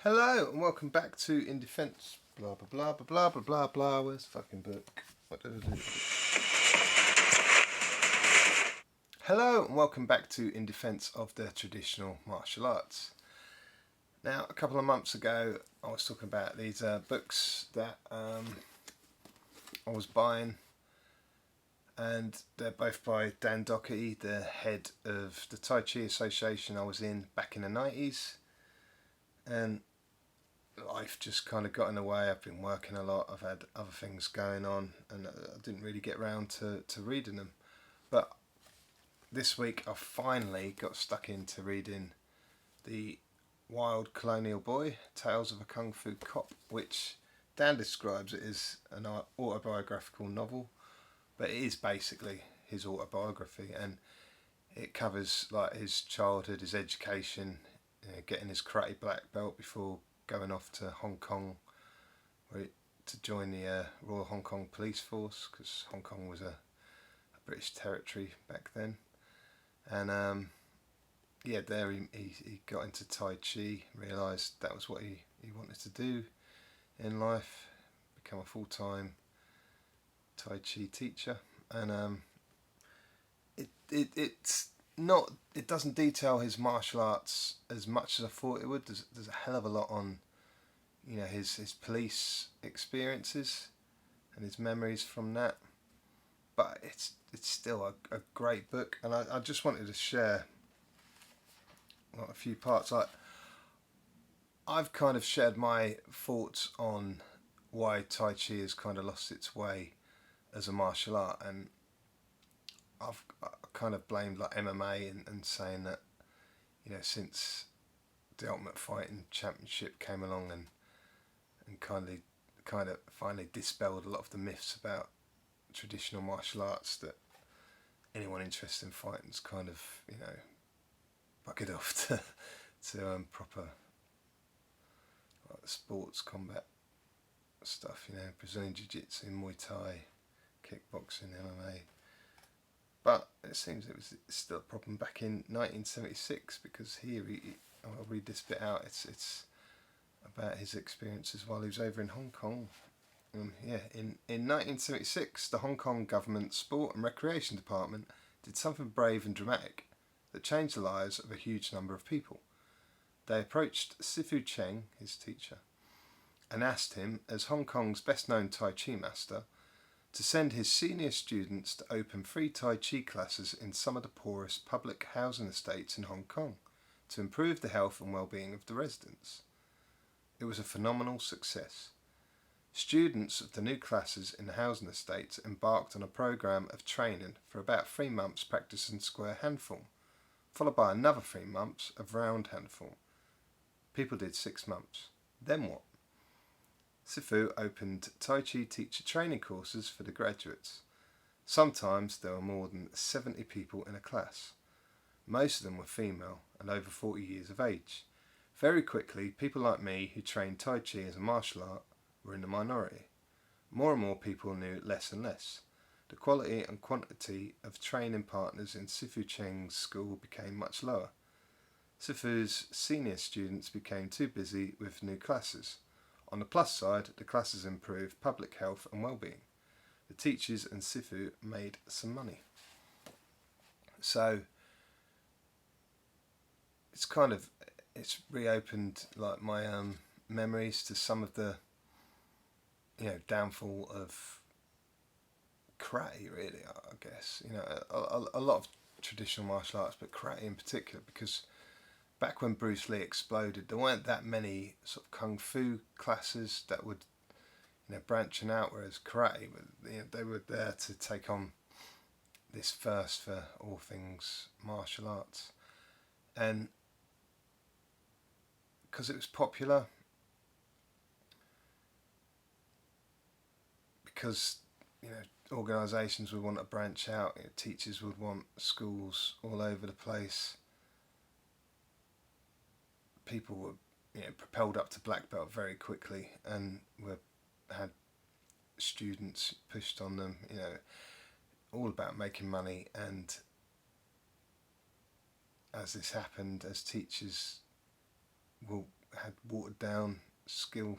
Hello and welcome back to In Defence. Blah blah blah blah blah blah blah blah. Where's the fucking book? What did I do? Hello and welcome back to In Defence of the Traditional Martial Arts. Now, a couple of months ago, I was talking about these books that I was buying, and they're both by Dan Doherty, the head of the Tai Chi Association I was in back in the 90s. And life just kind of got in the way. I've been working a lot, I've had other things going on, and I didn't really get around to reading them. But this week I finally got stuck into reading the Wild Colonial Boy, Tales of a Kung Fu Cop, which Dan describes it as an autobiographical novel, but it is basically his autobiography, and it covers like his childhood, his education, getting his karate black belt before going off to Hong Kong to join the Royal Hong Kong Police Force, because Hong Kong was a British territory back then. And there he got into Tai Chi, realised that was what he wanted to do in life, become a full-time Tai Chi teacher. And it doesn't detail his martial arts as much as I thought it would. There's a hell of a lot on, his police experiences and his memories from that. But it's still a great book, and I just wanted to share a few parts. I've kind of shared my thoughts on why Tai Chi has kind of lost its way as a martial art, and I've kind of blamed like MMA and saying that, since the Ultimate Fighting Championship came along and kind of finally dispelled a lot of the myths about traditional martial arts, that anyone interested in fighting's kind of buggered off to proper sports combat stuff, Brazilian Jiu-Jitsu, Muay Thai, kickboxing, MMA. But it seems it was still a problem back in 1976, because here I'll read this bit out. It's about his experiences while he was over in Hong Kong. In 1976, the Hong Kong government Sport and Recreation Department did something brave and dramatic that changed the lives of a huge number of people. They approached Sifu Cheng, his teacher, and asked him, as Hong Kong's best-known Tai Chi master, to send his senior students to open free Tai Chi classes in some of the poorest public housing estates in Hong Kong to improve the health and well-being of the residents. It was a phenomenal success. Students of the new classes in the housing estates embarked on a program of training for about 3 months practicing square hand form, followed by another 3 months of round hand form. People did 6 months. Then what? Sifu opened Tai Chi teacher training courses for the graduates. Sometimes there were more than 70 people in a class. Most of them were female and over 40 years of age. Very quickly, people like me who trained Tai Chi as a martial art were in the minority. More and more people knew less and less. The quality and quantity of training partners in Sifu Cheng's school became much lower. Sifu's senior students became too busy with new classes. On the plus side, the classes improved public health and well-being. The teachers and Sifu made some money. So it's reopened like my memories to some of the downfall of karate, really, I guess. A lot of traditional martial arts, but karate in particular, because back when Bruce Lee exploded, there weren't that many sort of kung fu classes that would, branching out, whereas karate, they were there to take on this thirst for all things martial arts. And because it was popular, because organisations would want to branch out, teachers would want schools all over the place, people were propelled up to black belt very quickly, and had students pushed on them, all about making money. And as this happened, as teachers had watered down skill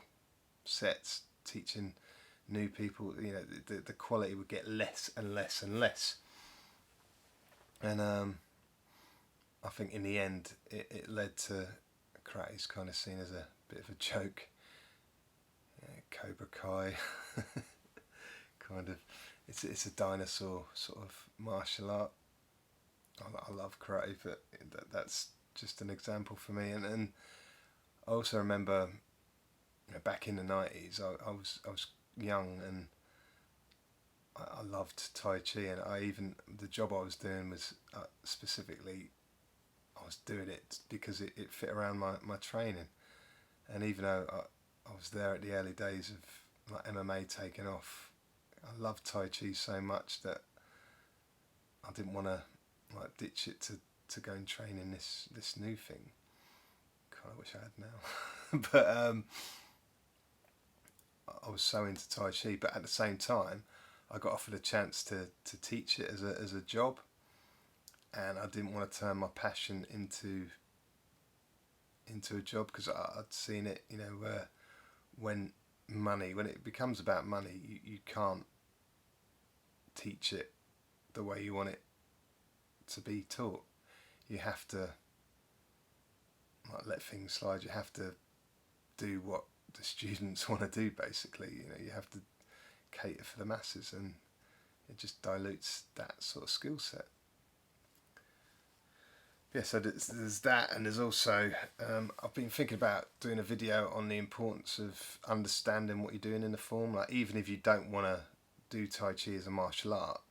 sets, teaching new people, you know, the quality would get less and less and less. And I think in the end it led to karate's kind of seen as a bit of a joke. Cobra Kai, kind of, it's a dinosaur sort of martial art. I love karate, but that's just an example for me. And I also remember, you know, back in the 90s, I was young, and I loved Tai Chi, and the job I was doing was specifically, I was doing it because it fit around my training. And even though I was there at the early days of like MMA taking off, I loved Tai Chi so much that I didn't want to like ditch it to go and train in this new thing. Kind of wish I had now. But I was so into Tai Chi, but at the same time I got offered a chance to teach it as a job, and I didn't want to turn my passion into a job, because I'd seen it, you know, where when it becomes about money, you can't teach it the way you want it to be taught. You have to like let things slide. You have to do what the students want to do, basically. You know, you have to cater for the masses, and it just dilutes that sort of skill set. Yeah, so there's that, and there's also I've been thinking about doing a video on the importance of understanding what you're doing in the form. Like, even if you don't want to do Tai Chi as a martial art,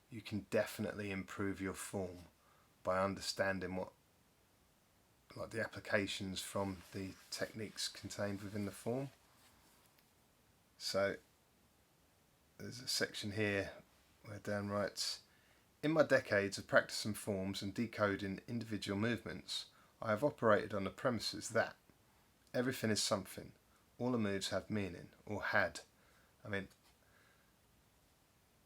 you can definitely improve your form by understanding what, like, the applications from the techniques contained within the form. So there's a section here where Dan writes, "In my decades of practicing forms and decoding individual movements, I have operated on the premises that everything is something. All the moves have meaning, or had." I mean,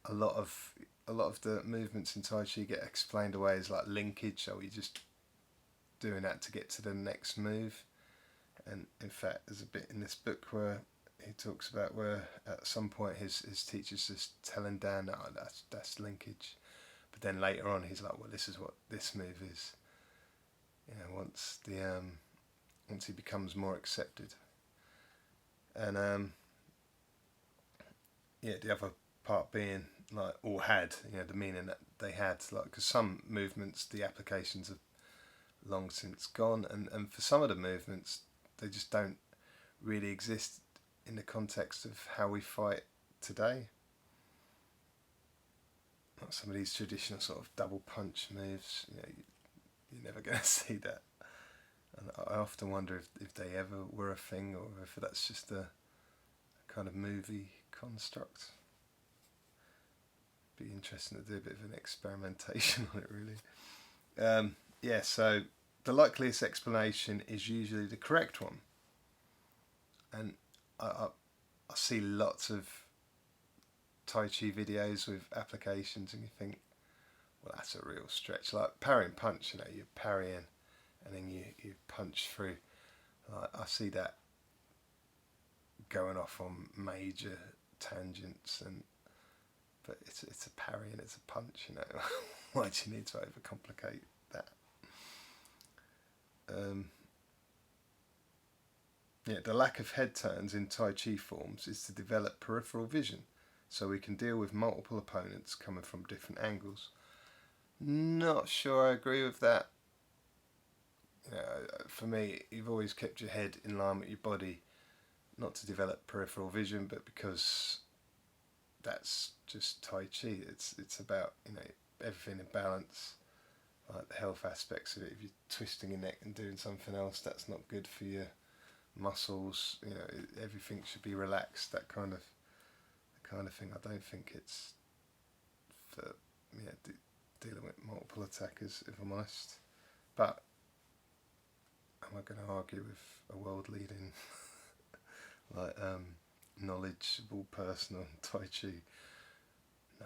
a lot of the movements in Tai Chi get explained away as like linkage, so you're just doing that to get to the next move. And in fact, there's a bit in this book where he talks about where at some point his teacher's just telling Dan, "Oh, that's linkage." But then later on, he's like, "Well, this is what this move is." You know, once he becomes more accepted. And yeah, the other part being like all had, you know, the meaning that they had, like, because some movements the applications have long since gone, and for some of the movements they just don't really exist in the context of how we fight today. Like some of these traditional sort of double punch moves, you know, you're never going to see that. And I often wonder if they ever were a thing, or if that's just a kind of movie construct. Be interesting to do a bit of an experimentation on it, really. Yeah, so the likeliest explanation is usually the correct one. And I see lots of Tai Chi videos with applications, and you think, well, that's a real stretch. Like parrying punch, you know, you're parrying and then you punch through. I see that going off on major tangents, but it's a parry and it's a punch, you know. Why do you need to overcomplicate that? Yeah, the lack of head turns in Tai Chi forms is to develop peripheral vision, so we can deal with multiple opponents coming from different angles. Not sure I agree with that. You know, for me, you've always kept your head in line with your body, not to develop peripheral vision, but because that's just Tai Chi. It's about, you know, everything in balance, like the health aspects of it. If you're twisting your neck and doing something else, that's not good for your muscles. You know, everything should be relaxed. That kind of thing. I don't think it's for, yeah, dealing with multiple attackers, if I'm honest. But am I going to argue with a world-leading like knowledgeable person on Tai Chi? No.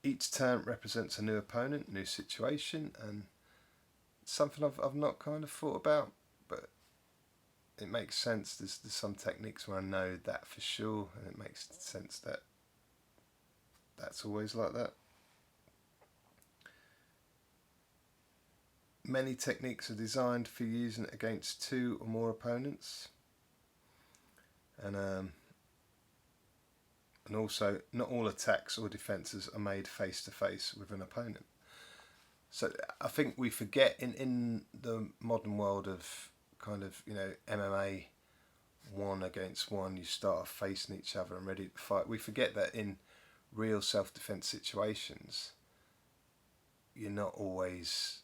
Each turn represents a new opponent, new situation, and something I've not kind of thought about, but it makes sense. There's some techniques where I know that for sure, and it makes sense that that's always like that. Many techniques are designed for using against 2 or more opponents, and also not all attacks or defences are made face to face with an opponent. So I think we forget in the modern world of kind of, you know, MMA, 1 against 1, you start off facing each other and ready to fight. We forget that in real self-defense situations, you're not always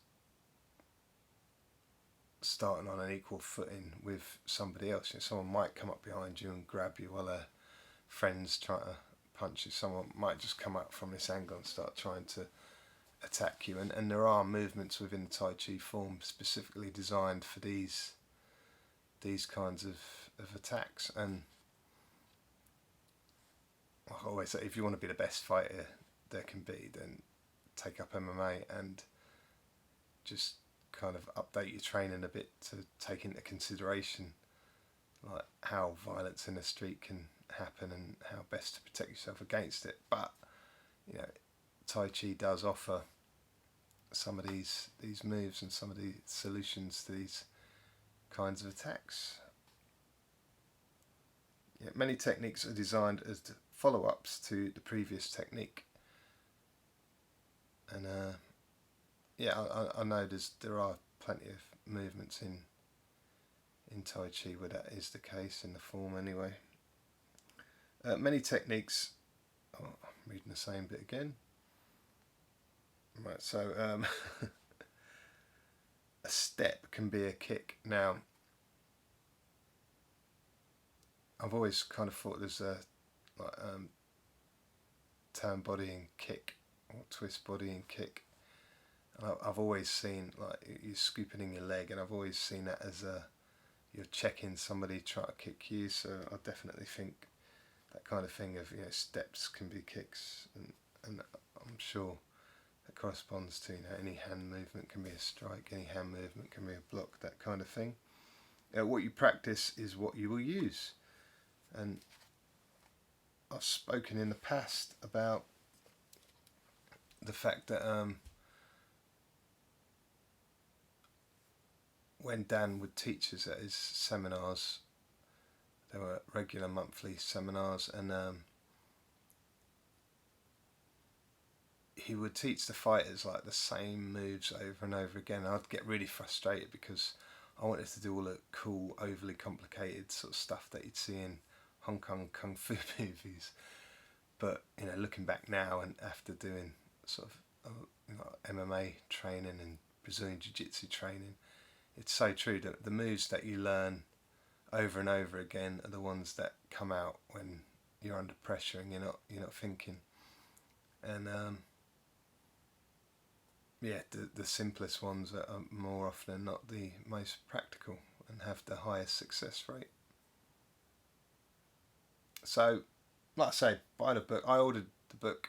starting on an equal footing with somebody else. You know, someone might come up behind you and grab you while a friend's trying to punch you. Someone might just come up from this angle and start trying to attack you. And there are movements within the Tai Chi form specifically designed for these kinds of attacks. And I always say, if you want to be the best fighter there can be, then take up MMA and just kind of update your training a bit to take into consideration like how violence in the street can happen and how best to protect yourself against it. But you know, Tai Chi does offer some of these moves and some of the solutions to these kinds of attacks. Yeah, many techniques are designed as follow-ups to the previous technique, and yeah, I know there are plenty of movements in Tai Chi where that is the case, in the form anyway. Many techniques, I'm reading the same bit again. Right, so a step can be a kick. Now, I've always kind of thought there's a like turn body and kick, or twist body and kick. And I've always seen like you're scooping in your leg, and I've always seen that as you're checking somebody trying to kick you. So I definitely think that kind of thing of, you know, steps can be kicks, and I'm sure that corresponds to, you know, any hand movement can be a strike, any hand movement can be a block, that kind of thing. What you practice is what you will use, and I've spoken in the past about the fact that when Dan would teach us at his seminars, there were regular monthly seminars, and he would teach the fighters like the same moves over and over again. I'd get really frustrated because I wanted to do all the cool, overly complicated sort of stuff that you'd see in Hong Kong kung fu movies. But, you know, looking back now and after doing sort of you know, MMA training and Brazilian Jiu-Jitsu training, it's so true that the moves that you learn over and over again are the ones that come out when you're under pressure and you're not thinking. And yeah, the simplest ones are more often than not the most practical and have the highest success rate. So, like I say, buy the book. I ordered the book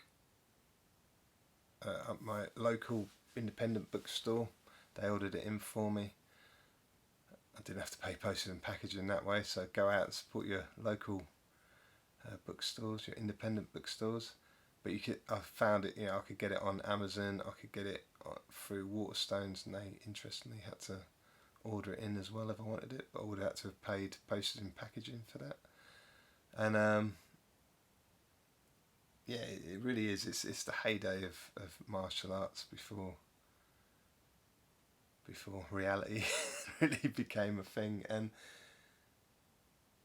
at my local independent bookstore. They ordered it in for me. I didn't have to pay postage and packaging that way, so go out and support your local bookstores, your independent bookstores. But I found it, you know, I could get it on Amazon, I could get it through Waterstones, and they interestingly had to order it in as well if I wanted it, but I would have had to have paid postage and packaging for that. And yeah, it really is. It's the heyday of martial arts before reality really became a thing, and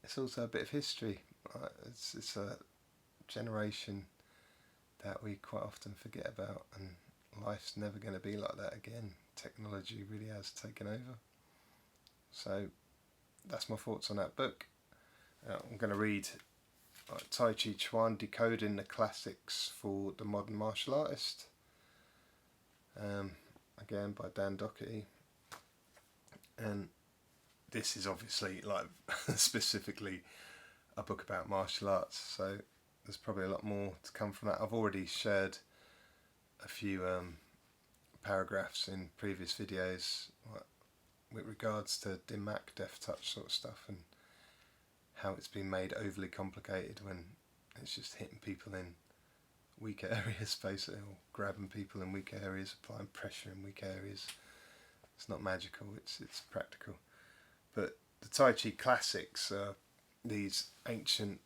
it's also a bit of history. Right? It's a generation that we quite often forget about, and life's never going to be like that again. Technology really has taken over. So that's my thoughts on that book. I'm going to read Tai Chi Chuan, Decoding the Classics for the Modern Martial Artist, again by Dan Doherty. And this is obviously like specifically a book about martial arts, so there's probably a lot more to come from that. I've already shared a few paragraphs in previous videos with regards to dim mak, deft touch sort of stuff, and how it's been made overly complicated when it's just hitting people in weak areas, basically, or grabbing people in weak areas, applying pressure in weak areas. It's not magical, it's practical. But the Tai Chi classics are these ancient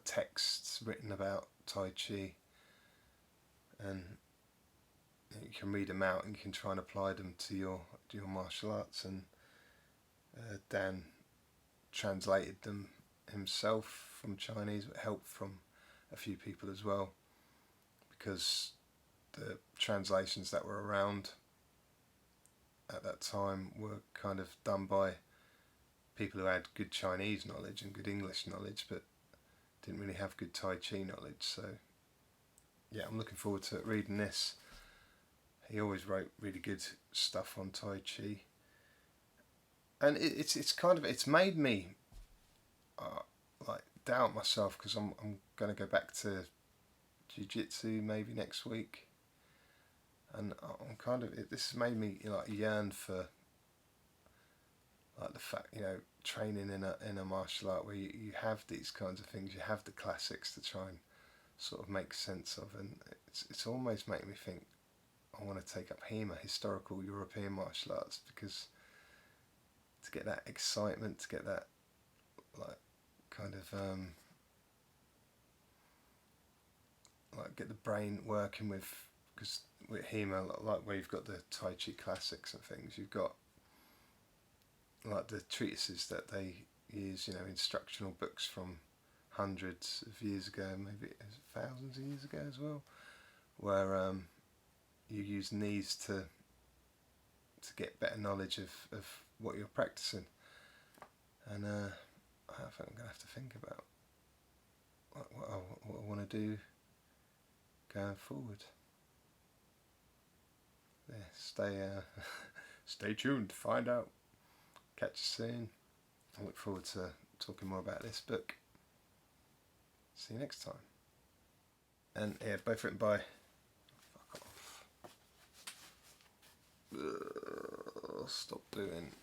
texts written about Tai Chi, and you can read them out and you can try and apply them to your martial arts. And Dan translated them himself from Chinese, with help from a few people as well, because the translations that were around at that time were kind of done by people who had good Chinese knowledge and good English knowledge, but didn't really have good Tai Chi knowledge. So yeah, I'm looking forward to reading this. He always wrote really good stuff on Tai Chi, and it's made me doubt myself, because I'm going to go back to jiu-jitsu maybe next week, and this has made me yearn for the fact, training in a martial art where you have these kinds of things, you have the classics to try and sort of make sense of, and it's almost making me think I want to take up HEMA, historical European martial arts, because to get that excitement, to get that get the brain working with, because with HEMA, where you've got the Tai Chi classics and things, you've got the treatises that they use, instructional books from hundreds of years ago, maybe thousands of years ago as well, where you use these to get better knowledge of what you're practicing. And I think I'm going to have to think about what I want to do going forward. Yeah, stay tuned to find out. Catch you soon. I look forward to talking more about this book. See you next time. And yeah, both written by... Fuck off. Stop doing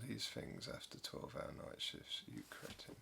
these things after 12-hour night shifts, you cretin.